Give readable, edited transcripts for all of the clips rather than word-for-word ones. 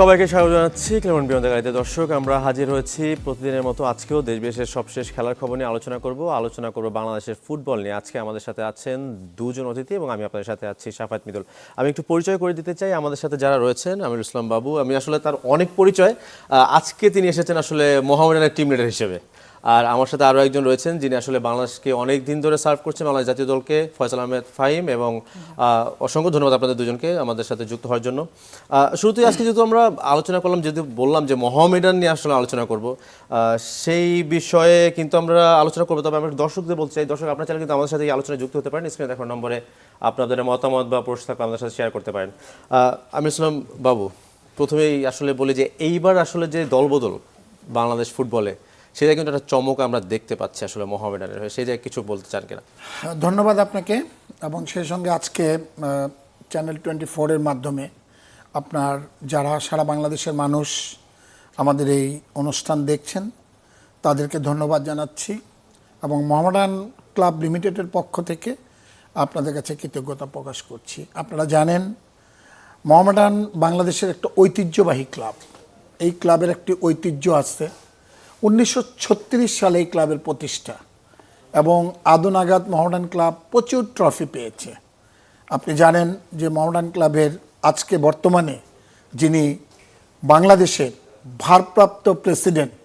সবাইকে স্বাগত জানাচ্ছি ক্লেমন বিয়ন্ড দ্য গাইডে। দর্শক, আমরা হাজির হয়েছি প্রতিদিনের মতো আজকেও দেশ বিদেশের সবশেষ খেলার খবর নিয়ে আলোচনা করব বাংলাদেশের ফুটবল নিয়ে। আজকে আমাদের সাথে আছেন দুজন অতিথি এবং আমি আপনাদের সাথে আছি সাফায়েত মিদুল। আমি একটু পরিচয় করে দিতে চাই আমাদের সাথে যারা রয়েছেন। আমিরুল ইসলাম বাবু, আমি আসলে তার অনেক পরিচয়, আজকে তিনি এসেছেন আসলে মোহামেডানের টিম লিডার হিসেবে। আর আমার সাথে আরও একজন রয়েছেন যিনি আসলে বাংলাদেশকে অনেক দিন ধরে সার্ভ করছেন, বাংলাদেশ জাতীয় দলকে, ফয়সাল আহমেদ ফাহিম। এবং অসংখ্য ধন্যবাদ আপনাদের দুজনকে আমাদের সাথে যুক্ত হওয়ার জন্য। শুরুতেই আজকে যেহেতু আমরা আলোচনা করলাম, যেহেতু বললাম যে মোহামেডান নিয়ে আসলে আলোচনা করব, সেই বিষয়ে কিন্তু আমরা আলোচনা করবো। তবে আমরা দর্শকদের বলতে চাই, দর্শক আপনার চাইলে কিন্তু আমাদের সাথে এই আলোচনায় যুক্ত হতে পারেন। স্ক্রিনে দেখার নম্বরে আপনাদের মতামত বা প্রশ্ন থাকলে আমাদের সাথে শেয়ার করতে পারেন। আমিরুল ইসলাম বাবু, প্রথমেই আসলে বলি যে এইবার আসলে যে দলবদল বাংলাদেশ ফুটবলে, সেটা কিন্তু একটা চমক আমরা দেখতে পাচ্ছি আসলে মোহামেডানের হয়ে। সেই জায়গায় কিছু বলতে চান কিনা? ধন্যবাদ আপনাকে, এবং সেই সঙ্গে আজকে চ্যানেল 24-এর মাধ্যমে আপনার যারা সারা বাংলাদেশের মানুষ আমাদের এই অনুষ্ঠান দেখছেন তাদেরকে ধন্যবাদ জানাচ্ছি, এবং মোহামেডান ক্লাব লিমিটেডের পক্ষ থেকে আপনাদের কাছে কৃতজ্ঞতা প্রকাশ করছি। আপনারা জানেন মোহামেডান বাংলাদেশের একটা ঐতিহ্যবাহী ক্লাব। এই ক্লাবের একটি ঐতিহ্য আছে। 1936 সালে এই ক্লাবের প্রতিষ্ঠা, এবং আদো নাগাদ মোহামেডান ক্লাব প্রচুর ট্রফি পেয়েছে। আপনি জানেন যে মোহামেডান ক্লাবের আজকে বর্তমানে যিনি বাংলাদেশের ভারপ্রাপ্ত প্রেসিডেন্ট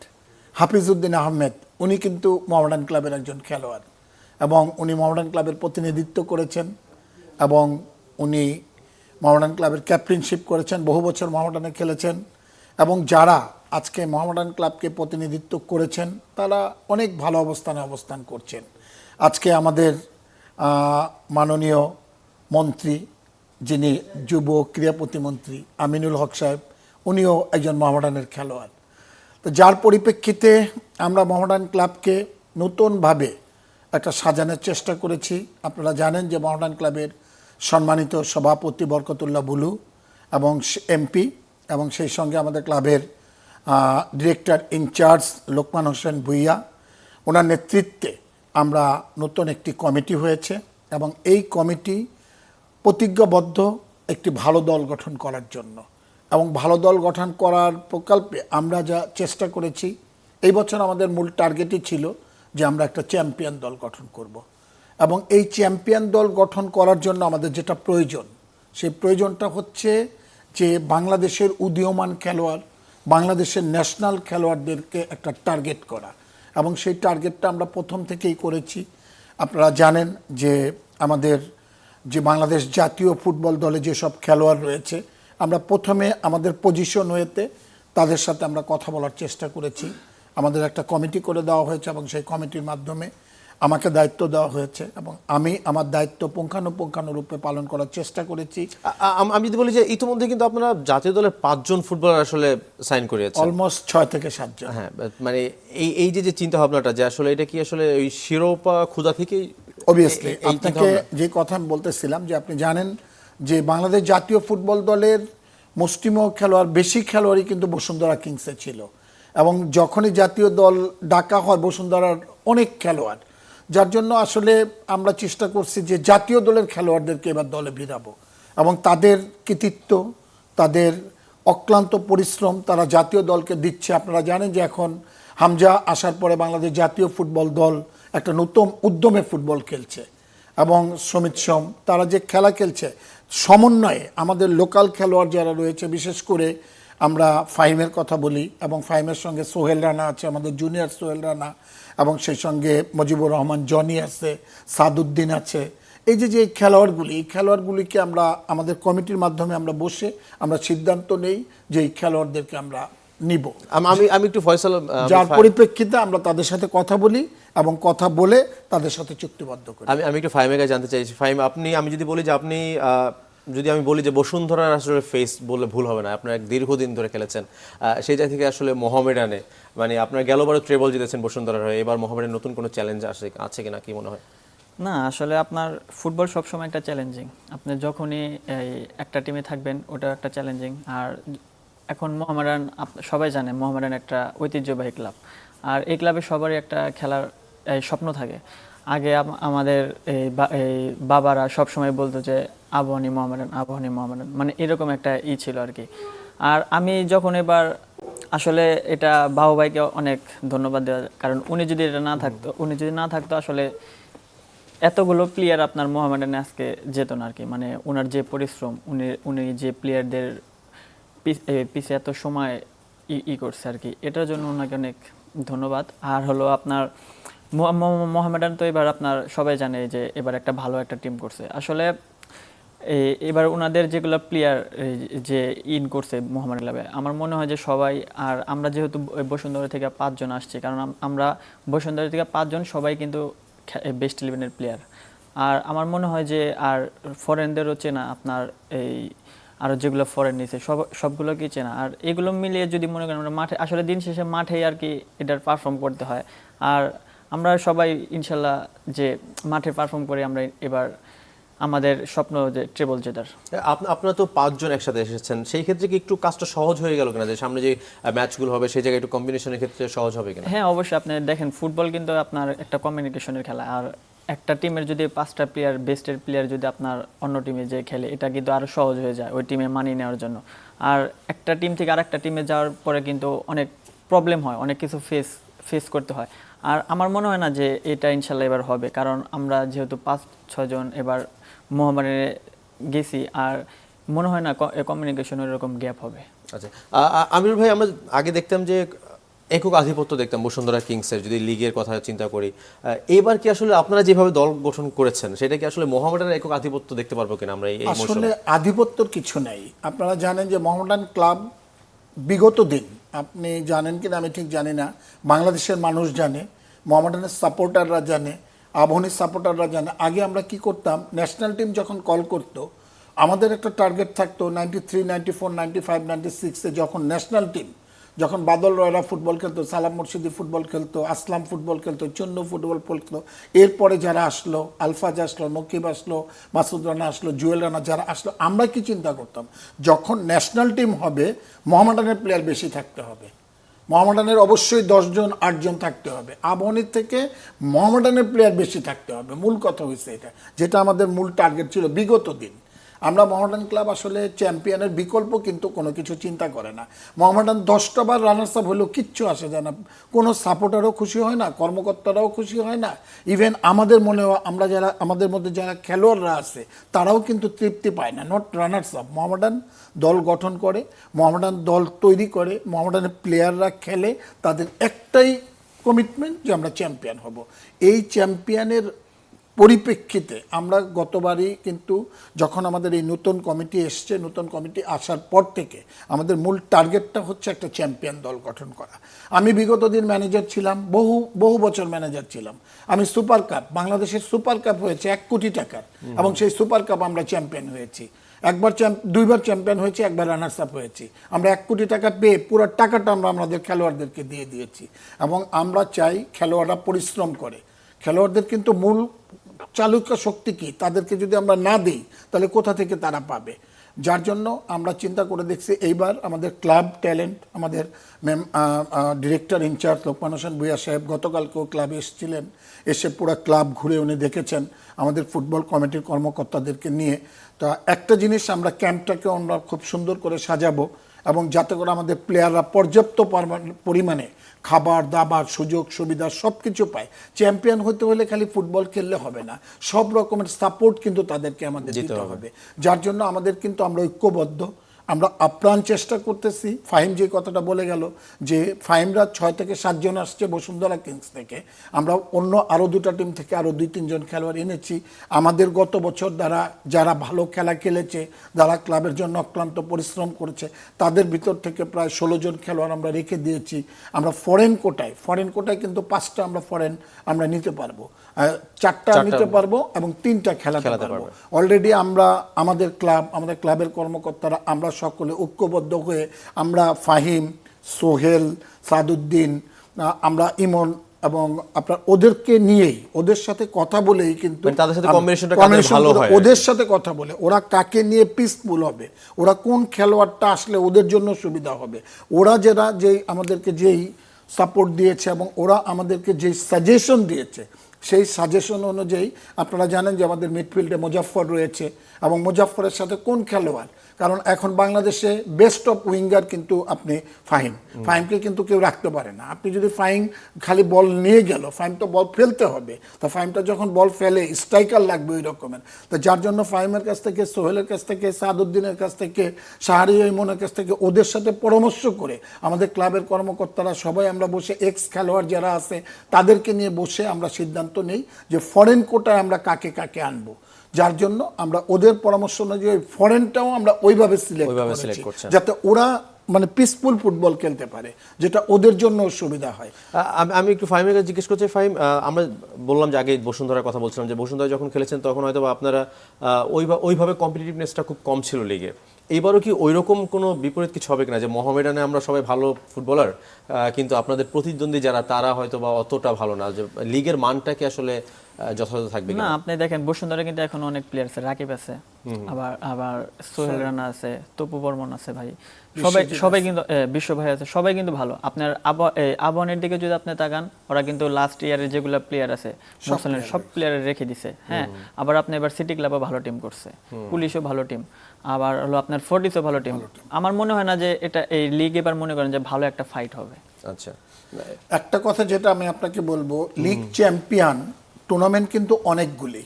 হাফিজউদ্দিন আহমেদ, উনি কিন্তু মোহামেডান ক্লাবের একজন খেলোয়াড়, এবং উনি মোহামেডান ক্লাবের প্রতিনিধিত্ব করেছেন, এবং উনি মোহামেডান ক্লাবের ক্যাপ্টেনশিপ করেছেন, বহু বছর মোহামেডানে খেলেছেন। এবং যারা আজকে মোহামেডান ক্লাবকে প্রতিনিধিত্ব করেছেন তারা অনেক ভালো অবস্থানে অবস্থান করছেন। আজকে আমাদের মাননীয় মন্ত্রী, যিনি যুব ক্রীড়া প্রতিমন্ত্রী আমিনুল হক সাহেব, উনিও একজন মোহামেডানের খেলোয়াড়। তো যার পরিপ্রেক্ষিতে আমরা মোহামেডান ক্লাবকে নতুনভাবে একটা সাজানোর চেষ্টা করেছি। আপনারা জানেন যে মোহামেডান ক্লাবের সম্মানিত সভাপতি বরকতুল্লাহ বুলু এবং এমপি, এবং সেই সঙ্গে আমাদের ক্লাবের ডিরেক্টর ইনচার্জ লোকমান হোসেন ভুইয়া, ওনার নেতৃত্বে আমরা নতুন একটি কমিটি হয়েছে, এবং এই কমিটি প্রতিজ্ঞাবদ্ধ একটি ভালো দল গঠন করার জন্য। এবং ভালো দল গঠন করার প্রকল্পে আমরা যা চেষ্টা করেছি, এই বছর আমাদের মূল টার্গেটই ছিল যে আমরা একটা চ্যাম্পিয়ন দল গঠন করব। এবং এই চ্যাম্পিয়ন দল গঠন করার জন্য আমাদের যেটা প্রয়োজন, সেই প্রয়োজনটা হচ্ছে যে বাংলাদেশের উদীয়মান খেলোয়াড়, বাংলাদেশের ন্যাশনাল খেলোয়াড়দেরকে একটা টার্গেট করা, এবং সেই টার্গেটটা আমরা প্রথম থেকেই করেছি। আপনারা জানেন যে আমাদের যে বাংলাদেশ জাতীয় ফুটবল দলে যেসব খেলোয়াড় রয়েছে, আমরা প্রথমে আমাদের পজিশন হয়েতে তাদের সাথে আমরা কথা বলার চেষ্টা করেছি। আমাদের একটা কমিটি করে দেওয়া হয়েছে, এবং সেই কমিটির মাধ্যমে আমাকে দায়িত্ব দেওয়া হয়েছে, এবং আমি আমার দায়িত্ব পুঙ্খানুপুঙ্খানুরূপে পালন করার চেষ্টা করেছি। আমি যদি বলি যে ইতিমধ্যে কিন্তু আপনারা জাতীয় দলের 5 জন ফুটবলার আসলে সাইন করিয়েছেন, অলমোস্ট 6 থেকে 7 জন। হ্যাঁ, মানে এই যে চিন্তা ভাবনাটা, যে আসলে এটা কি আসলে ওই শিরোপা ক্ষুধা থেকেই? অবভিয়াসলি আপনাকে যে কথা আমি বলতেছিলাম, যে আপনি জানেন যে বাংলাদেশ জাতীয় ফুটবল দলের মুষ্টিমেয় খেলোয়াড়, বেশি খেলোয়াড়ই কিন্তু বসুন্ধরা কিংসে ছিল, এবং যখনই জাতীয় দল ডাকা হয় বসুন্ধরার অনেক খেলোয়াড়, যার জন্য আসলে আমরা চেষ্টা করছি যে জাতীয় দলের খেলোয়াড়দেরকে এবার দলে ভিড়াবো, এবং তাদের কৃতিত্ব, তাদের অক্লান্ত পরিশ্রম তারা জাতীয় দলকে দিচ্ছে। আপনারা জানেন যে এখন হামজা আসার পরে বাংলাদেশ জাতীয় ফুটবল দল একটা নতুন উদ্যমে ফুটবল খেলছে, এবং সমিত সোম তারা যে খেলা খেলছে সমন্বয়ে আমাদের লোকাল খেলোয়াড় যারা রয়েছে, বিশেষ করে আমরা ফাহিমের কথা বলি, এবং ফাহিমের সঙ্গে সোহেল রানা আছে, আমাদের জুনিয়র সোহেল রানা, এবং সেই সঙ্গে মুজিবুর রহমান জনি আছে, সাদউদ্দিন আছে। এই যে খেলোয়াড়গুলি, এই খেলোয়াড়গুলিকে আমরা আমাদের কমিটির মাধ্যমে আমরা বসে আমরা সিদ্ধান্ত নেই যে এই খেলোয়াড়দেরকে আমরা নিব। আমি একটু ফয়সাল, যার পরিপ্রেক্ষিতে আমরা তাদের সাথে কথা বলি, এবং কথা বলে তাদের সাথে চুক্তিবদ্ধ করি। আমি একটু ফাহিমের কাছে জানতে চাইছি। ফাহিম, আমি যদি বলি যে আপনি আমি বলি যে বসুন্ধরার আসলে ফেস বললে ভুল হবে না, আপনার দীর্ঘদিন ধরে খেলেছেন, সেই জায়গা থেকে আসলে মোহামেডানে, মানে আপনার গেলবারও ট্রেবল জিতেছেন বসুন্ধরার হয়ে, এবার মোহামেডানের নতুন কোনো চ্যালেঞ্জ আছে কিনা, কি মনে হয়? না, আসলে আপনার ফুটবল সবসময় একটা চ্যালেঞ্জিং। আপনি যখনই একটা টিমে থাকবেন ওটা একটা চ্যালেঞ্জিং। আর এখন মোহামেডান, সবাই জানে মোহামেডান একটা ঐতিহ্যবাহী ক্লাব, আর এই ক্লাবে সবারই একটা খেলার স্বপ্ন থাকে। আগে আমাদের এই বাবারা সবসময় বলতো যে আবাহনী মোহামেডান, আবাহনী মোহামেডান, মানে এরকম একটা ছিল আর কি। আর আমি যখন এবার আসলে এটা বাবু ভাইকে অনেক ধন্যবাদ দেওয়া, কারণ উনি যদি না থাকতো আসলে এতগুলো প্লেয়ার আপনার মোহামেডানে আজকে যেত না আর কি। মানে ওনার যে পরিশ্রম, উনি যে প্লেয়ারদের পিছে এত সময় করছে আর কি, এটার জন্য ওনাকে অনেক ধন্যবাদ। আর হলো আপনার মোহামেডান তো এবার আপনার সবাই জানে যে এবার একটা ভালো একটা টিম করছে আসলে। এবার ওনাদের যেগুলো প্লেয়ার যে করছে মোহামেডান ক্লাবে, আমার মনে হয় যে সবাই, আর আমরা যেহেতু বসুন্ধরা থেকে 5 জন আসছি, কারণ আমরা বসুন্ধরা থেকে 5 জন সবাই কিন্তু বেস্ট 11-এর প্লেয়ার। আর আমার মনে হয় যে আর ফরেনদেরও চেনা, আপনার এই আরও যেগুলো ফরেন নিছে সবগুলোকেই চেনা। আর এগুলো মিলিয়ে যদি মনে করেন আমরা মাঠে, আসলে দিন শেষে মাঠেই আর কি এটার পারফর্ম করতে হয়। আর আমরা সবাই ইনশাল্লাহ যে মাঠে পারফর্ম করে আমরা এবার আমাদের স্বপ্ন যে ট্রেবল জেতার। আপনারা তো 5 জন একসাথে এসেছেন, সেই ক্ষেত্রে কি একটু কাজটা সহজ হয়ে গেল কিনা, যে সামনে যে ম্যাচগুলো হবে সেই জায়গায় একটু কম্বিনেশনের ক্ষেত্রে সহজ হবে কিনা? হ্যাঁ, অবশ্যই। আপনি দেখেন ফুটবল কিন্তু আপনার একটা কমিউনিকেশনের খেলা। আর একটা টিমের যদি 5টা প্লেয়ার, বেস্টের প্লেয়ার যদি আপনার অন্য টিমে যে খেলে, এটা কিন্তু আরো সহজ হয়ে যায় ওই টিমে মানিয়ে নেওয়ার জন্য। আর একটা টিম থেকে আরেকটা টিমে যাওয়ার পরে কিন্তু অনেক প্রবলেম হয়, অনেক কিছু ফেস করতে হয়। আর আমার মনে হয় না যে এটা ইনশাল্লাহ এবার হবে, কারণ আমরা যেহেতু 5-6 জন এবার মোহামেডানে গেছি, আর মনে হয় না কমিউনিকেশনের এরকম গ্যাপ হবে। আচ্ছা, আমির ভাই, আমরা আগে দেখতাম যে একক আধিপত্য দেখতাম বসুন্ধরা কিংসের, যদি লিগের কথা চিন্তা করি। এবার কি আসলে আপনারা যেভাবে দল গঠন করেছেন, সেটা কি আসলে মোহামেডানের একক আধিপত্য দেখতে পারবো কিনা আমরা এই মৌসুমে? আসলে আধিপত্যর কিছু নেই। আপনারা জানেন যে মোহামেডান ক্লাব বিগত দিন, আপনি জানেন কিনা আমি ঠিক জানি না, বাংলাদেশের মানুষ জানে, মোহামেডানের সাপোর্টাররা জানে, আবাহনীর সাপোর্টাররা জানে, আগে আমরা কি করতাম, ন্যাশনাল টিম যখন কল করতো আমাদের একটা টার্গেট থাকতো 93, 94, 95, 96-এ যখন ন্যাশনাল টিম, যখন বাদল রয়রা ফুটবল খেলতো, সালাম মুর্শিদি ফুটবল খেলতো, আসলাম ফুটবল খেলতো, চুন্নু ফুটবল খেলতো, এরপরে যারা আসলো, আলফাজ আসলো, নকিব আসলো, মাসুদ রানা আসলো, জুয়েল রানা যারা আসলো, আমরা কি চিন্তা করতাম, যখন ন্যাশনাল টিম হবে মোহামেডানের প্লেয়ার বেশি থাকতে হবে, মোহামেডানের অবশ্যই 10 জন 8 জন থাকতে হবে, আবাহনীর থেকে মোহামেডানের প্লেয়ার বেশি থাকতে হবে। মূল কথা হয়েছে এটা, যেটা আমাদের মূল টার্গেট ছিল বিগত দিন। আমরা মোহামেডান ক্লাব আসলে চ্যাম্পিয়নের বিকল্প কিন্তু কোনো কিছু চিন্তা করে না। মোহামেডান 10টা বার রানার্স আপ হলেও কিচ্ছু আসে যায় না, কোনো সাপোর্টারও খুশি হয় না, কর্মকর্তারাও খুশি হয় না, ইভেন আমাদের মনেও, আমরা যারা, আমাদের মধ্যে যারা খেলোয়াড়রা আছে তারাও কিন্তু তৃপ্তি পায় না। নট রানার্স আপ, মোহামেডান দল গঠন করে, মোহামেডান দল তৈরি করে, মোহামেডানের প্লেয়াররা খেলে, তাদের একটাই কমিটমেন্ট যে আমরা চ্যাম্পিয়ন হব। এই চ্যাম্পিয়নের পরিপ্রেক্ষিতে আমরা গতবারই কিন্তু যখন আমাদের এই নতুন কমিটি এসছে, নতুন কমিটি আসার পর থেকে আমাদের মূল টার্গেটটা হচ্ছে একটা চ্যাম্পিয়ন দল গঠন করা। আমি বিগত দিন ম্যানেজার ছিলাম, বহু বছর ম্যানেজার ছিলাম। আমি সুপার কাপ, বাংলাদেশের সুপার কাপ হয়েছে 1 কোটি টাকার, এবং সেই সুপার কাপ আমরা চ্যাম্পিয়ন হয়েছি। দুইবার চ্যাম্পিয়ন হয়েছে, একবার রানার্স আপ হয়েছি। আমরা 1 কোটি টাকা পেয়ে পুরো টাকাটা আমরা আমাদের খেলোয়াড়দেরকে দিয়ে দিয়েছি। এবং আমরা চাই খেলোয়াড়রা পরিশ্রম করে। খেলোয়াড়দের কিন্তু মূল চালুক্য শক্তি কি, তাদেরকে যদি আমরা না দিই তাহলে কোথা থেকে তারা পাবে? যার জন্য আমরা চিন্তা করে দেখছি এইবার আমাদের ক্লাব ট্যালেন্ট, আমাদের ডিরেক্টর ইনচার্জ লোকমান হোসেন ভূঁইয়া সাহেব গতকালকেও ক্লাবে এসেছিলেন, এসে পুরো ক্লাব ঘুরে উনি দেখেছেন আমাদের ফুটবল কমিটির কর্মকর্তাদেরকে নিয়ে। তা একটা জিনিস, আমরা ক্যাম্পটাকে আমরা খুব সুন্দর করে সাজাবো, এবং যাতে করে আমাদের প্লেয়াররা পর্যাপ্ত পরিমাণে খাবার দাবার সুযোগ সুবিধা সব কিছু পায়। চ্যাম্পিয়ন হতে হলে খালি ফুটবল খেললে হবে না, সব রকমের সাপোর্ট কিন্তু তাদেরকে আমাদের দিতে হবে। যার জন্য আমাদের কিন্তু আমরা ঐক্যবদ্ধ, আমরা আপ্রাণ চেষ্টা করতেছি। ফাহিম যে কথাটা বলে গেল যে ফাহিমরা 6 থেকে 7 জন আসছে বসুন্ধরা কিংস থেকে, আমরা অন্য আরও 2টা টিম থেকে আরও 2-3 জন খেলোয়াড় এনেছি। আমাদের গত বছর দ্বারা যারা ভালো খেলা খেলেছে, যারা ক্লাবের জন্য অক্লান্ত পরিশ্রম করেছে, তাদের ভিতর থেকে প্রায় 16 জন খেলোয়াড় আমরা রেখে দিয়েছি। আমরা ফরেন কোটায় কিন্তু 5টা আমরা নিতে পারবো, 4টা নিতে পারবো এবং 3টা খেলাতে পারবো। অলরেডি আমরা আমাদের ক্লাবের কর্মকর্তারা আমরা সকলে ঐক্যবদ্ধ হয়ে, আমরা ফাহিম, সোহেল, সাদুদ্দিন, আমরা ইমন এবং আপনার ওদেরকে নিয়েই, ওদের সাথে কথা বলেই কিন্তু তাদের সাথে কম্বিনেশনটা ভালো হয়, ওদের সাথে কথা বলে ওরা কাকে নিয়ে পিসফুল হবে, ওরা কোন খেলোয়াড়টা আসলে ওদের জন্য সুবিধা হবে, ওরা যেই আমাদেরকে যেই সাপোর্ট দিয়েছে এবং ওরা আমাদেরকে যেই সাজেশন দিয়েছে, সেই সাজেশন অনুযায়ী আপনারা জানেন যে আমাদের মিডফিল্ডে মুজাফফর রয়েছে, এবং মুজাফফরের সাথে কোন খেলোয়াড় কারণ এখন বাংলাদেশে বেস্ট অফ উইঙ্গার কিন্তু আপনি ফাহিমকে কিন্তু কেউ রাখতে পারে না। আপনি যদি ফাহিম খালি বল নিয়ে গেল, ফাহিম তো বল ফেলতে হবে, তা ফাহিমটা যখন বল ফেলে স্ট্রাইকার লাগবে ওই রকমের। তো যার জন্য ফাহিমের কাছ থেকে, সোহেলের কাছ থেকে, সাদউদ্দিনের কাছ থেকে, শাহরি ইমনের কাছ থেকে ওদের সাথে পরামর্শ করে আমাদের ক্লাবের কর্মকর্তারা সবাই আমরা বসে এক্স খেলোয়াড় যারা আছে তাদেরকে নিয়ে বসে আমরা সিদ্ধান্ত নেই যে ফরেন কোটায় আমরা কাকে কাকে আনবো। যার জন্য আমরা ওদের পরামর্শ অনুযায়ী ফরেনটাও আমরা ওইভাবে সিলেক্ট করেছি যাতে ওরা মানে পিসফুল ফুটবল খেলতে পারে, যেটা ওদের জন্য সুবিধা হয়। আমি একটু ফাহিমের কাছে জিজ্ঞেস করছি। ফাহিম, আমরা বললাম যে আগে বসুন্ধরার কথা বলছিলাম যে বসুন্ধরা যখন খেলেছেন তখন হয়তো আপনারা ওইভাবে কম্পিটিটিভনেসটা খুব কম ছিল লিগে। এইবারও কি ওইরকম কোনো বিপরীত কিছু হবে কিনা যে মোহামেডানে আমরা সবাই ভালো ফুটবলার কিন্তু আপনাদের প্রতিদ্বন্দ্বী যারা তারা হয়তো বা অতটা ভালো না, যে লিগের মানটা কি আসলে যথাযথ থাকবে না? আপনি দেখেন বসুন্ধরা কিন্তু এখন অনেক প্লেয়ার আছে, রাকিব আছে, আবার সোহেল রানা আছে, তপু বর্মন আছে, ভাই সবাই কিন্তু বিশ্ব ভাই আছে, সবাই কিন্তু ভালো। আপনার আবাহনের দিকে যদি আপনি তাকান, ওরা কিন্তু লাস্ট ইয়ারে যেগুলো প্লেয়ার আছে সব প্লেয়ার রেখে দিছে। হ্যাঁ, আবার আপনি এবার সিটি ক্লাবও ভালো টিম করছে, পুলিশও ভালো টিম, আবার হলো আপনার ফোর্টিসও ভালো টিম। আমার মনে হয় না যে এটা এই লিগ এবার মনে করেন যে ভালো একটা ফাইট হবে। আচ্ছা, একটা কথা যেটা আমি আপনাকে বলবো, লিগ চ্যাম্পিয়ন টুর্নামেন্ট কিন্তু অনেকগুলি।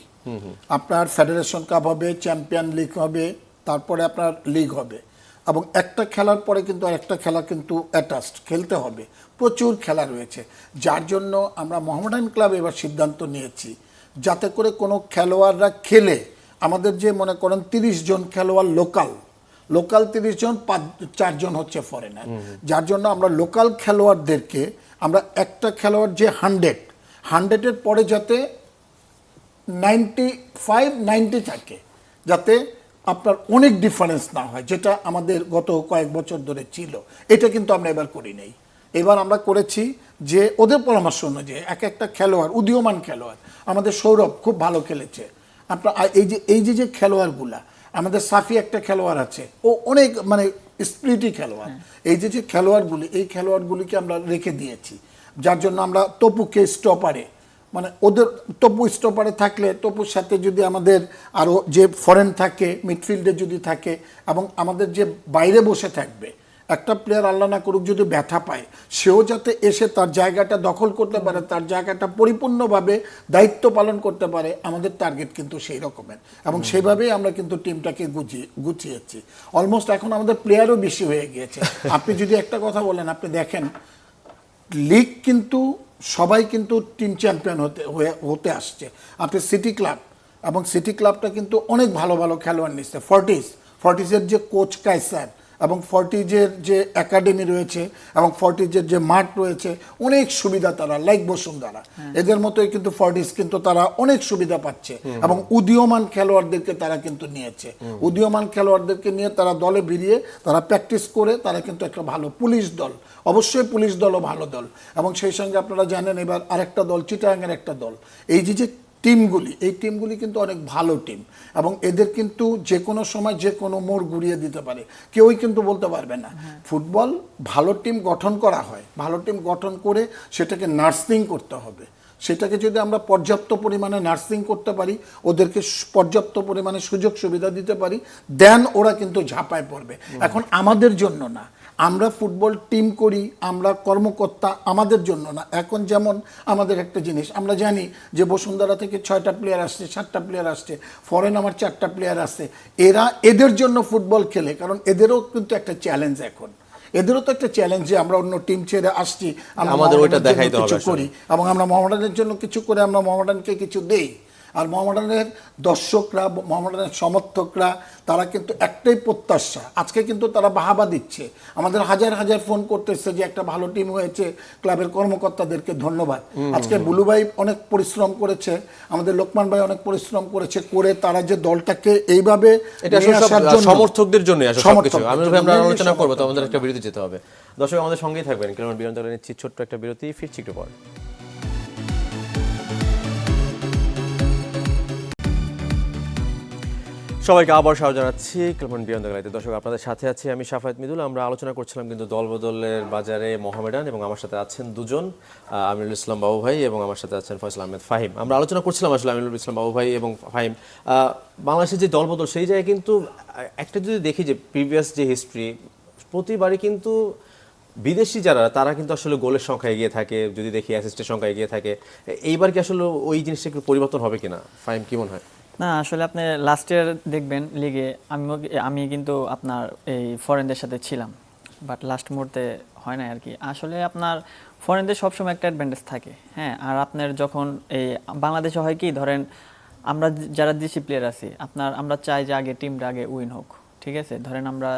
আপনার ফেডারেশন কাপ হবে, চ্যাম্পিয়ন লিগ হবে, তারপরে আপনার লিগ হবে, এবং একটা খেলার পরে কিন্তু আরেকটা খেলা কিন্তু অ্যাটাচড খেলতে হবে। প্রচুর খেলা রয়েছে, যার জন্য আমরা মোহামেডান ক্লাব এবার সিদ্ধান্ত নিয়েছি যাতে করে কোনো খেলোয়াড়রা খেলে আমাদের যে মনে করেন 30 জন খেলোয়াড় লোকাল 30 জন, 4 জন হচ্ছে ফরেনার। যার জন্য আমরা লোকাল খেলোয়াড়দেরকে আমরা একটা খেলোয়াড় যে 100-এর পরে যাতে 95-90 থাকে, যাতে আপনার অনেক ডিফারেন্স না হয়, যেটা আমাদের গত কয়েক বছর ধরে ছিল। এটা কিন্তু আমরা এবার করি নাই। এবার আমরা করেছি যে ওদের পরামর্শ অনুযায়ী এক একটা খেলোয়াড়, উদীয়মান খেলোয়াড়, আমাদের সৌরভ খুব ভালো খেলেছে। আপনার এই যে খেলোয়াড়গুলা, আমাদের সাফি একটা খেলোয়াড় আছে, ও অনেক মানে স্প্রিটি খেলোয়াড়। এই যে খেলোয়াড়গুলি, এই খেলোয়াড়গুলিকে আমরা রেখে দিয়েছি। যার জন্য আমরা তপুকে স্টপারে, মানে ওদের তপু স্টপারে থাকলে তপুর সাথে যদি আমাদের আরও যে ফরেন থাকে, মিডফিল্ডে যদি থাকে, এবং আমাদের যে বাইরে বসে থাকবে একটা প্লেয়ার, আল্লাহ না করুক যদি ব্যথা পায়, সেও যাতে এসে তার জায়গাটা দখল করতে পারে, তার জায়গাটা পরিপূর্ণভাবে দায়িত্ব পালন করতে পারে। আমাদের টার্গেট কিন্তু সেই রকমের, এবং সেইভাবেই আমরা কিন্তু টিমটাকে গুছিয়েছি। অলমোস্ট এখন আমাদের প্লেয়ারও বেশি হয়ে গিয়েছে। আপনি যদি একটা কথা বলেন, আপনি দেখেন লিগ কিন্তু সবাই কিন্তু টিম চ্যাম্পিয়ন হতে আসছে। আপনি সিটি ক্লাব, এবং সিটি ক্লাবটা কিন্তু অনেক ভালো ভালো খেলোয়াড় নিচ্ছে। ফর্টিসের যে কোচ কায়সার, এবং ফর্টিজের যে একাডেমি রয়েছে, এবং ফর্টিজের যে মাঠ রয়েছে, অনেক সুবিধা তারা, লাইক বসুন্ধরা এদের মতোই কিন্তু ফর্টিস কিন্তু তারা অনেক সুবিধা পাচ্ছে, এবং উদীয়মান খেলোয়াড়দেরকে তারা কিন্তু নিয়েছে। উদীয়মান খেলোয়াড়দেরকে নিয়ে তারা দলে ভিড়িয়ে তারা প্র্যাকটিস করে তারা কিন্তু একটা ভালো পুলিশ দল, অবশ্যই পুলিশ দলও ভালো দল, এবং সেই সঙ্গে আপনারা জানেন এবার আরেকটা দল, চিটাগাংয়ের একটা দল। এই যে এই টিমগুলি কিন্তু অনেক ভালো টিম, এবং এদের কিন্তু যে কোনো সময় যে কোনো মোড় ঘুরিয়ে দিতে পারে, কেউই কিন্তু বলতে পারবে না। ফুটবল ভালো টিম গঠন করা হয়, ভালো টিম গঠন করে সেটাকে নার্সিং করতে হবে। সেটাকে যদি আমরা পর্যাপ্ত পরিমাণে নার্সিং করতে পারি, ওদেরকে পর্যাপ্ত পরিমাণে সুযোগ সুবিধা দিতে পারি, দেন ওরা কিন্তু ঝাঁপায় পড়বে। এখন আমাদের জন্য না, আমরা ফুটবল টিম করি, আমরা কর্মকর্তা, আমাদের জন্য না। এখন যেমন আমাদের একটা জিনিস আমরা জানি যে বসুন্ধরা থেকে 6টা প্লেয়ার আসছে, 7টা প্লেয়ার আসছে, ফরেন আমার 4টা প্লেয়ার আসছে। এদের জন্য ফুটবল খেলে, কারণ এদেরও কিন্তু একটা চ্যালেঞ্জ, এখন এদেরও তো একটা চ্যালেঞ্জ যে আমরা অন্য টিম ছেড়ে আসছি, আমাদের ওইটা দেখাইতে হবে, কিছু করি, এবং আমরা মোহামেডানের জন্য কিছু করে আমরা মোহামেডানকে কিছু দেই। আর মোহামেডানের দর্শকরা, মোহামেডানের সমর্থকরা, তারা কিন্তু একটাই প্রত্যাশা, আজকে কিন্তু তারা বাহাবা দিচ্ছে, আমাদের হাজার হাজার ফোন করতেছে যে একটা ভালো টিম হয়েছে, ক্লাবের কর্মকর্তাদেরকে ধন্যবাদ। আজকে বুলু ভাই অনেক পরিশ্রম করেছে, আমাদের লোকমান ভাই অনেক পরিশ্রম করেছে, করে তারা যে দলটাকে এইভাবে সমর্থকদের জন্য আমরা আলোচনা করবো, তো আমাদের একটা বিরতি যেতে হবে। দর্শক আমাদের সঙ্গেই থাকবেন, কারণ বিরতি নিচ্ছি ছোট্ট একটা বিরতি, ফিরছি একটু পর। সবাইকে আবার স্বাগত জানাচ্ছি ক্লাব বিয়ন্ড দ্য গ্যালারিতে। দর্শক, আপনাদের সাথে আছি আমি শাফায়েত মিদুল। আমরা আলোচনা করছিলাম কিন্তু দলবদলের বাজারে মোহামেডান, এবং আমার সাথে আছেন দুজন, আমিনুল ইসলাম বাবু ভাই এবং আমার সাথে আছেন ফয়সাল আহমেদ ফাহিম। আমরা আলোচনা করছিলাম আসলে আমিনুল ইসলাম বাবু ভাই এবং ফাহিম, বাংলাদেশের যে দলবদল সেই জায়গায় কিন্তু একটা যদি দেখি যে প্রিভিয়াস যে হিস্ট্রি, প্রতিবারই কিন্তু বিদেশি যারা তারা কিন্তু আসলে গোলের সংখ্যা এগিয়ে থাকে, যদি দেখি অ্যাসিস্টের সংখ্যা এগিয়ে থাকে। এইবার কি আসলে ওই জিনিসটা একটু পরিবর্তন হবে কিনা, ফাহিম কি মনে হয়? না, আসলে আপনি লাস্ট ইয়ার দেখবেন লিগে আমি কিন্তু আপনার এই ফরেনদের সাথে ছিলাম, বাট লাস্ট মুহূর্তে হয় না আর কি। আসলে আপনার ফরেনদের সবসময় একটা অ্যাডভান্টেজ থাকে, হ্যাঁ। আর আপনার যখন এই বাংলাদেশে হয় কি, ধরেন আমরা যারা দেশি প্লেয়ার আছি, আমরা চাই যে আগে টিমটা আগে উইন হোক, ঠিক আছে। ধরেন আমরা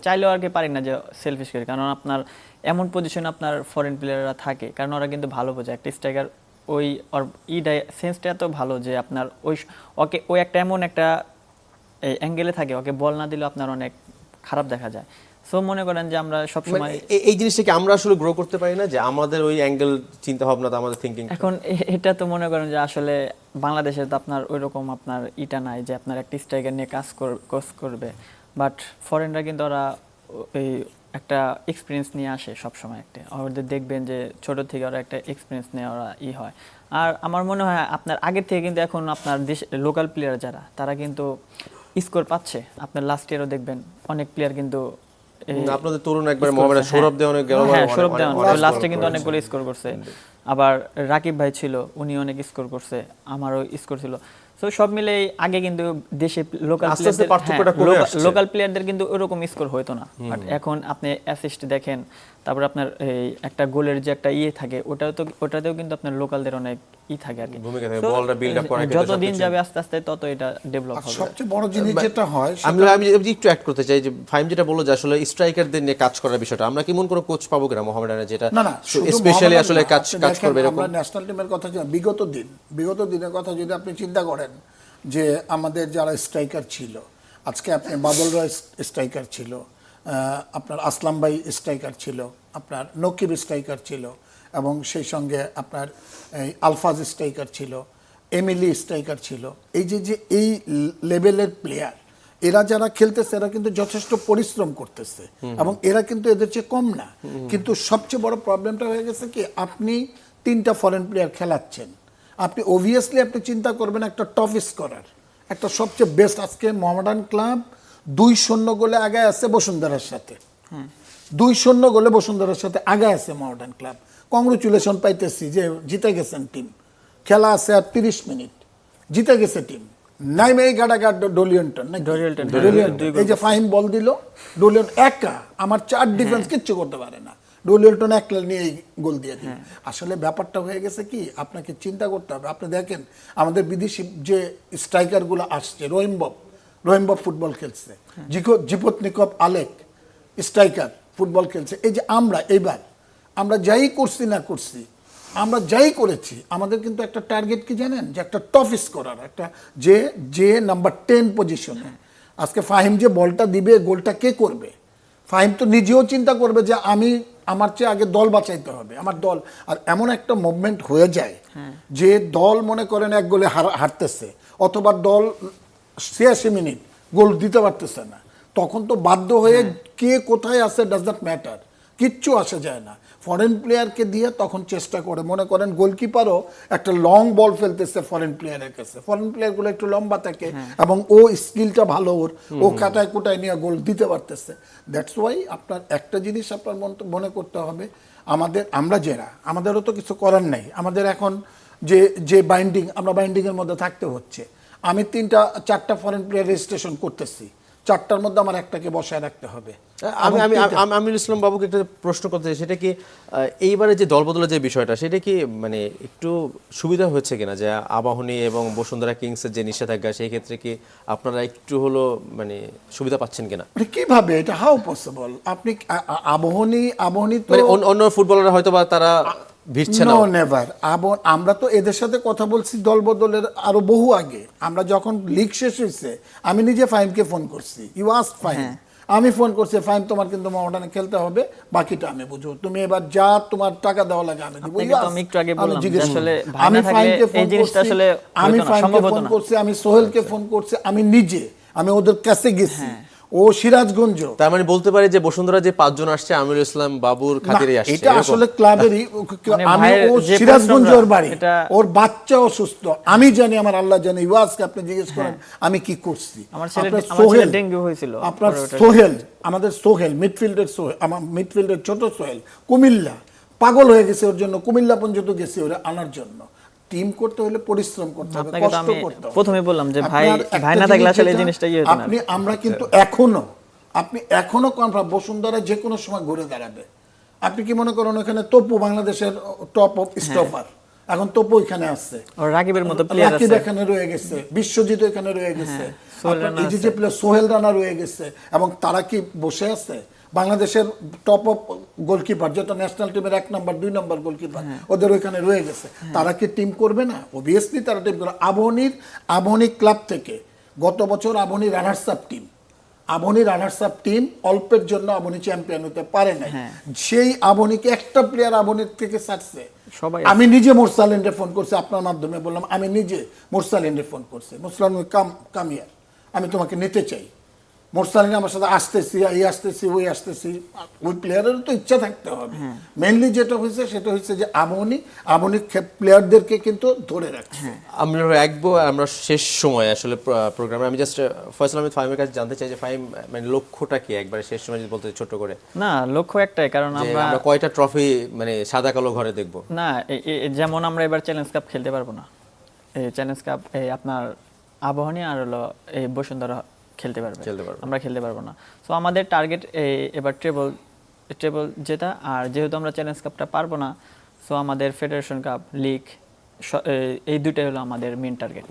চাইলেও আর কি পারি না যে সেলফিশ করে, কারণ আপনার এমন পজিশনে আপনার ফরেন প্লেয়াররা থাকে, কারণ ওরা কিন্তু ভালো বোঝে একটা স্ট্রাইকার ওই ওর সেন্সটা এত ভালো যে আপনার ওই একটা এমন একটা অ্যাঙ্গেলে থাকে, ওকে বল না দিলেও আপনার অনেক খারাপ দেখা যায়। সো মনে করেন যে আমরা সবসময় এই জিনিসটাকে আমরা আসলে গ্রো করতে পারি না, যে আমাদের ওই অ্যাঙ্গেল চিন্তা ভাবনাটা, আমাদের থিঙ্কিং। এখন এটা তো মনে করেন যে আসলে বাংলাদেশে তো আপনার ওইরকম আপনার ইটা নাই যে আপনার একটা স্ট্রাইকার নিয়ে কাজ করবে, বাট ফরেনরা কিন্তু ওরা এই একটা এক্সপিরিয়েন্স নিয়ে আসে সবসময়। একটা ওদের দেখবেন যে ছোট থেকে ওরা একটা এক্সপিরিয়েন্স নিয়ে ওরা হয়। আর আমার মনে হয় আপনার আগের থেকে কিন্তু এখন আপনার দেশ লোকাল প্লেয়ার যারা, তারা কিন্তু স্কোর পাচ্ছে। আপনার লাস্ট ইয়ারও দেখবেন অনেক প্লেয়ার কিন্তু আপনাদের তরুণ একবার মোহামেডান সৌরভ দেওয়ান গেল, হ্যাঁ সৌরভ দেওয়ান লাস্টে কিন্তু অনেকগুলো স্কোর করছে। আবার রাকিব ভাই ছিল, উনি অনেক স্কোর করছে, আমারও স্কোর ছিল। সো সব মিলে আগে কিন্তু দেশে লোকাল প্লেয়ারদের কিন্তু ওরকম স্কোর হতো না, বাট এখন আপনি অ্যাসিস্ট দেখেন, তারপর আপনার এই একটা গোলের যে একটা থাকে, ওটাতেও কিন্তু আপনার লোকালদের অনেক থাকে আর কি। যতদিন যাবে আস্তে আস্তে তত এটা ডেভেলপ হবে। সবচেয়ে বড় জিনিস যেটা হয়, আমি একটু অ্যাড করতে চাই যে ফাহিম যেটা বললো যে আসলে স্ট্রাইকারদের নিয়ে কাজ করার বিষয়টা, আমরা কি মন কোনো কোচ পাবো কিনা মোহামেডানে, যেটা স্পেশালি আসলে কাজ করবে এরকম? আমরা ন্যাশনাল টিমের কথা, বিগত দিনের কথা যদি আপনি চিন্তা করেন, যে আমাদের যারা স্ট্রাইকার ছিল, আজকে আপনি বাদল রায় স্ট্রাইকার ছিল, আপনার আসলাম ভাই স্ট্রাইকার ছিল, আপনার নকিব স্ট্রাইকার ছিল, এবং সেই সঙ্গে আপনার আলফাজ স্ট্রাইকার ছিল, এমিলি স্ট্রাইকার ছিল। এই লেভেলের প্লেয়ার, এরা যারা খেলতেছে এরা কিন্তু যথেষ্ট পরিশ্রম করতেছে, এবং এরা কিন্তু এদের চেয়ে কম না। কিন্তু সবচেয়ে বড় প্রবলেমটা হয়ে গেছে কি, আপনি 3টা ফরেন প্লেয়ার খেলাচ্ছেন, আপনি অবভিয়াসলি আপনি চিন্তা করবেন একটা টপ স্কোরার, একটা সবচেয়ে বেস্ট। আজকে মোহামেডান ক্লাব 2-0 গোলে আগায় আছে বসুন্ধরার সাথে, 2-0 গোলে বসুন্ধরার সাথে আগায় আছে মোহামেডান ক্লাব। কংগ্রেচুলেশন পাইতেছি যে জিতে গেছেন টিম। খেলা আছে আর 30 মিনিট, জিতে গেছে টিম। নাইমে গাডাগাড ডোলিয়ন্টন, এই যে ফাহিম বল দিল, ডোলিয়ন একা, আমার 4 ডিফেন্স কিচ্ছু করতে পারে না, ডোলিয়ন্টন একলা নিয়ে গোল দিয়ে দিল। আসলে ব্যাপারটা হয়ে গেছে কি, আপনাকে চিন্তা করতে হবে। আপনি দেখেন আমাদের বিদেশি যে স্ট্রাইকারগুলো আসছে, রহিম বব ফুটবল খেলছে, জিপতনিকভ আলেক স্ট্রাইকার ফুটবল খেলছে। এই যে আমরা যাই করছি না করছি, আমরা যাই করেছি, আমাদের কিন্তু একটা টার্গেট কি জানেন, যে একটা টপ স্কোরার, একটা যে নাম্বার 10 পজিশনে। আজকে ফাহিম যে বলটা দিবে, গোলটা কে করবে? ফাহিম তো নিজেও চিন্তা করবে যে আমার চেয়ে আগে দল বাঁচাইতে হবে, আমার দল। আর এমন একটা মুভমেন্ট হয়ে যায় যে দল মনে করেন 1 গোলে হারতেছে, অথবা দল 86 মিনিট গোল দিতে পারতেছে না, তখন তো বাধ্য হয়ে কে কোথায় আছে ডাজ নট ম্যাটার, কিচ্ছু আসে যায় না, ফরেন প্লেয়ারকে দিয়ে তখন চেষ্টা করে। মনে করেন গোলকিপারও একটা লং বল ফেলতেছে ফরেন প্লেয়ারের কাছে, ফরেন প্লেয়ারগুলো একটু লম্বা থাকে এবং ও স্কিলটা ভালো, ও কাটায় কুটায় নিয়ে গোল দিতে পারতেছে। দ্যাটস ওয়াই আপনার একটা জিনিস আপনার মনে করতে হবে, আমাদেরও তো কিছু করার নাই। আমাদের এখন যে আমরা বাইন্ডিংয়ের মধ্যে থাকতে হচ্ছে। আমি 3-4টা ফরেন প্লেয়ার রেজিস্ট্রেশন করতেছি, 4টার মধ্যে আমার একটাকে বসায় রাখতে হবে। আমিনুল ইসলাম বাবুকে একটা প্রশ্ন করতে চাই, সেটা কি এইবারে যে দলবদলের যে বিষয়টা, সেটা কি মানে একটু সুবিধা হচ্ছে কিনা, যে আবাহনী এবং বসুন্ধরা কিংসের যে নিষেধাজ্ঞা, সেই ক্ষেত্রে কি আপনারা একটু হলো মানে সুবিধা পাচ্ছেন কিনা? কিভাবে এটা হাউ পসিবল? আপনি আবাহনী তো অন্য ফুটবলাররা হয়তো বা তারা ভিড়ছে না, নেভার। আমরা তো এদের সাথে কথা বলছি দলবদলের আরো বহু আগে। আমরা যখন লিগ শেষ হয়েছে, আমি নিজে ফাহিমকে ফোন করছি, ইউ আস্ক ফাহিম, আমি ফোন করছি, ফাইন তোমার কিন্তু মোহামেডানে খেলতে হবে, বাকিটা আমি বুঝবো, তুমি এবার যা তোমার টাকা দেওয়া লাগে আমি দেবো। আপনাকে তো আমি একটু আগে বললাম যে আসলে ভাই আমি না থাকলে ফাইনকে এই ফোন জিনিসটা করছি, আসলে আমি হতো না, ফাইনকে সম্ভব হতো ফোন না। করছি, আমি সোহেলকে ফোন করছি, আমি নিজে আমি ওদের কাছে গেছি, ও সিরাজগঞ্জ। তার মানে বলতে পারি যে বসুন্ধরা যে 5 জন আসছে আমিরুল ইসলাম বাবুর খাতিরেই আসছে, এটা এরকম? আসলে ক্লাবেরই, মানে আমি ভাইয়ের ও যে সিরাজগঞ্জ ওর বাড়ি, এটা- ওর বাচ্চা অসুস্থ, আমি জানি, আমার আল্লাহ জানে, ইওয়াজকে আপনি জিজ্ঞেস করেন আমি কি করছি। আমার ছেলে আপনার আমার ছেলে সোহেল, ডেঙ্গু হয়েছিল আপনার পরে ওটা- সোহেল, আমাদের সোহেল মিডফিল্ডের সোহেল, আমার মিডফিল্ডের ছোট সোহেল কুমিল্লা পাগল হয়ে গেছে ওর জন্য, কুমিল্লা পর্যন্ত গেছে ওরা আনার জন্য। টিম করতে হলে পরিশ্রম করতে হবে, আপনাকে তো কষ্ট আমি করতে হবে। প্রথমে বললাম যে ভাই আপনার একটা ভাই না থাকলে জিনিস আসলে এই যেটা জিনিসটা ইয়ে হতো না। আমরা কিন্তু এখনো, আপনি এখনো কনফার্ম বসুন্ধরা যে কোনো সময় ঘুরে দাঁড়াবে। আপনি কি মনে করেন ওখানে তপু বাংলাদেশের টপ অফ স্টপার, এখন তপু এখানে আসছে, আর রাকিবের মতো প্লেয়ার রাকিব আছে, এখানে রয়ে গেছে, বিশ্বজিৎ এখানে রয়ে গেছে, সোহেল আপনার রানা এই যে প্লেয়ার সোহেল রানা রয়ে গেছে, এবং তারা কি বসে আছে? বাংলাদেশের টপ অফ গোলকিপার যেটা ন্যাশনাল টিমের 1 নম্বর 2 নম্বর গোলকিপার ওদের ওইখানে রয়ে গেছে, তারা কি টিম করবে না? অবভিয়াসলি তারা টিম করবে। আবহনী ক্লাব থেকে গত বছর Abahani runners up team, Abahani runners up team অল্পের জন্য আবহনী চ্যাম্পিয়ন হতে পারে নাই, সেই আবহনীকে একটা প্লেয়ার আবহনীর থেকে ছাড়ছে। সবাই আমি নিজে মোরসালিনরে ফোন করছি, আপনার মাধ্যমে বললাম, আমি নিজে মোরসালিনরে ফোন করছি, মোরসালিন কামিয়ার আমি তোমাকে নিতে চাই। মোরসালিন আমার সাথে আসতেছি, এই আসতেছি, ওই আসতেছি, ওই প্লেয়ারেরও তো ইচ্ছা থাকতে হবে। মেইনলি যেটা হয়েছে সেটা হচ্ছে যে আবহনী প্লেয়ারদেরকে কিন্তু ধরে রাখছে। আমরা আমরা শেষ সময় আসলে প্রোগ্রামে আমি জাস্ট ফয়সাল আহমেদ ফাহিমের কাছে জানতে চাই যে ফাহিম মানে লক্ষ্যটা কি একবারে শেষ সময় যদি বলতে ছোট করে, না লক্ষ্য একটাই, কারণ যে আমরা আমরা কয়টা ট্রফি মানে সাদা কালো ঘরে দেখবো? না যেমন আমরা এবার চ্যালেঞ্জ কাপ খেলতে পারবো না, এই চ্যালেঞ্জ কাপ এই আপনার আবাহনী আর হলো এই বসুন্ধরা খেলতে পারবে, আমরা খেলতে পারবো না। সো আমাদের টার্গেট এবার ট্রেবল জেতা, আর যেহেতু আমরা চ্যালেঞ্জ কাপটা পারবো না, সো আমাদের ফেডারেশন কাপ, লিগ, এই দুইটাই হলো আমাদের মেইন টার্গেট।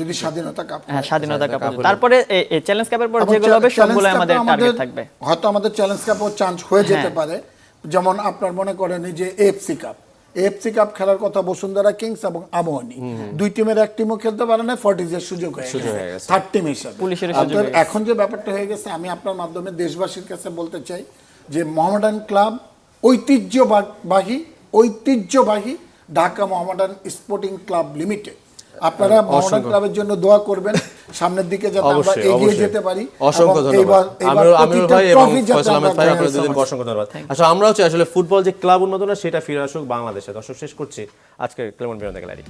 যদি স্বাধীনতা কাপ, হ্যাঁ স্বাধীনতা কাপ, তারপরে এই চ্যালেঞ্জ কাপের পর যেগুলো হবে সবগুলো আমাদের টার্গেট থাকবে। হয়তো আমাদের চ্যালেঞ্জ কাপও চান্স হয়ে যেতে পারে, যেমন আপনার মনে করেন এই যে এএফসি কাপ খেলার কথা বসুন্ধরা কিংস এবং আবাহনী, দুই টিমের এক টিমও খেলতে পারে না, 40-এর সুযোগ হয়ে গেছে থার্ড টিম হিসেবে। আপনার এখন যে ব্যাপারটা হয়ে গেছে, আমি আপনার মাধ্যমে দেশবাসীর কাছে বলতে চাই যে মোহামেডান ক্লাব ঐতিহ্যবাহী Dhaka Mohammedan sporting club limited, আপনারা মোহামেডান ক্লাবের জন্য দোয়া করবেন, সামনের দিকে যাতে আমরা এগিয়ে যেতে পারি। অসংখ্য ধন্যবাদ আমিরুল ভাই এবং ফয়সাল আহমেদ ভাই, আপনাদের দুজনকে অসংখ্য ধন্যবাদ। আসলে আমরাও চাই আসলে ফুটবল যে ক্লাব উন্নত না সেটা ফিরে আসুক বাংলাদেশে। দর্শক, শেষ করছি আজকের ক্লেমন বিনোদন গ্যালারি।